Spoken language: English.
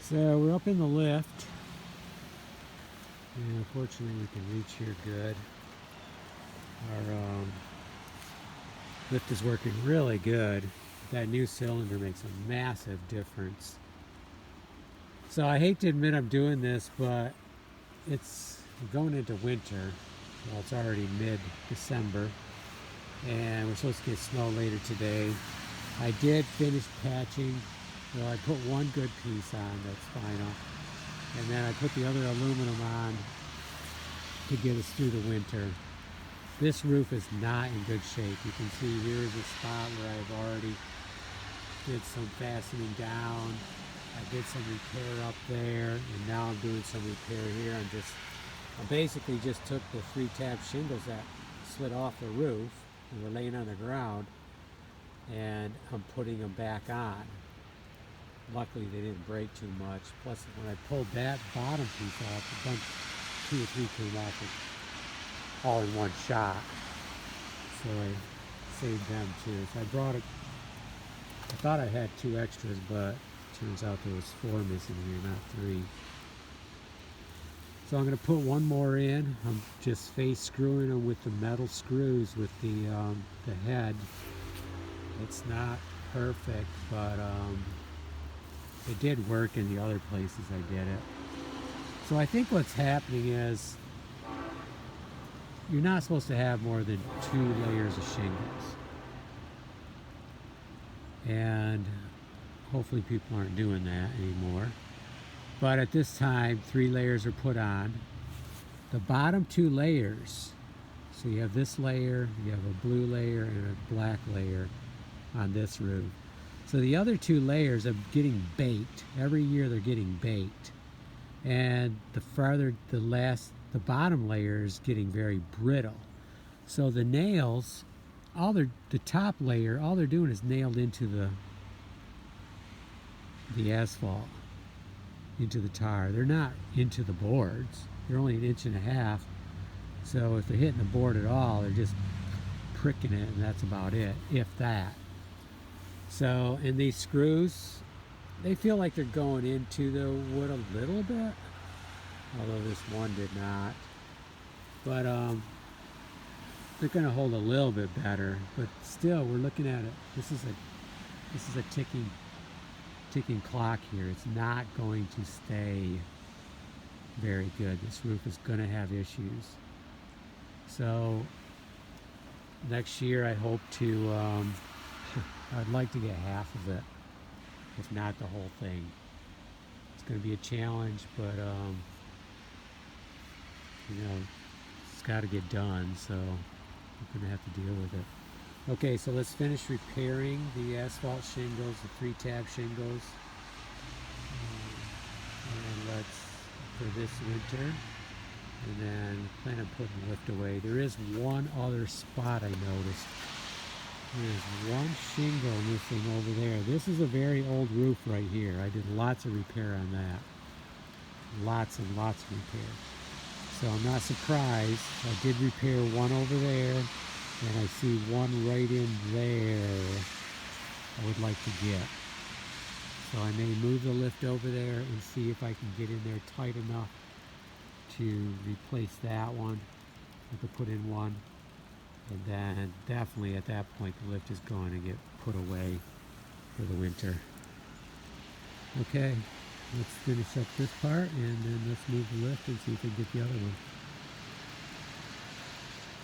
So we're up in the lift, and unfortunately we can reach here good. Our lift is working really good. That new cylinder makes a massive difference. So I hate to admit I'm doing this, but it's going into winter. Well, it's already mid-December, and we're supposed to get snow later today. I did finish patching. Well, I put one good piece on, that's final. And then I put the other aluminum on to get us through the winter. This roof is not in good shape. You can see here's a spot where I've already did some fastening down. I did some repair up there, and now I'm doing some repair here. I basically just took the 3-tab shingles that slid off the roof and were laying on the ground, and I'm putting them back on. Luckily they didn't break too much. Plus when I pulled that bottom piece off, a bunch, 2 or 3 came off all in one shot. So I saved them too. So I brought it. I thought I had 2 extras, but turns out there was 4 missing here, not 3. So I'm going to put one more in. I'm just face screwing them with the metal screws with the head. It's not perfect, but it did work in the other places I did it. So I think what's happening is you're not supposed to have more than 2 layers of shingles. And hopefully people aren't doing that anymore. But at this time, 3 layers are put on. The bottom 2 layers, so you have this layer, you have a blue layer and a black layer on this roof. So the other 2 layers are getting baked. Every year they're getting baked. And the farther the bottom layer is getting very brittle. So the nails, the top layer, all they're doing is nailed into the asphalt, into the tar. They're not into the boards. They're only 1.5 inches. So if they're hitting the board at all, they're just pricking it, and that's about it, if that. So, and these screws, they feel like they're going into the wood a little bit, although this one did not. But they're going to hold a little bit better. But still, we're looking at it. This is a ticking clock here. It's not going to stay very good. This roof is going to have issues. So next year, I hope to. I'd like to get half of it, if not the whole thing. It's going to be a challenge, but it's got to get done, so I'm going to have to deal with it. Okay, so let's finish repairing the asphalt shingles, the 3-tab shingles, and let's for this winter, and then plan on putting the lift away. There is one other spot I noticed. There's one shingle missing over there. This is a very old roof right here. I did lots of repair on that. Lots and lots of repair. So I'm not surprised. I did repair one over there, and I see one right in there I would like to get. So I may move the lift over there and see if I can get in there tight enough to replace that one. I could put in one. And then definitely at that point the lift is going to get put away for the winter. Okay, let's finish up this part and then let's move the lift and see if we can get the other one.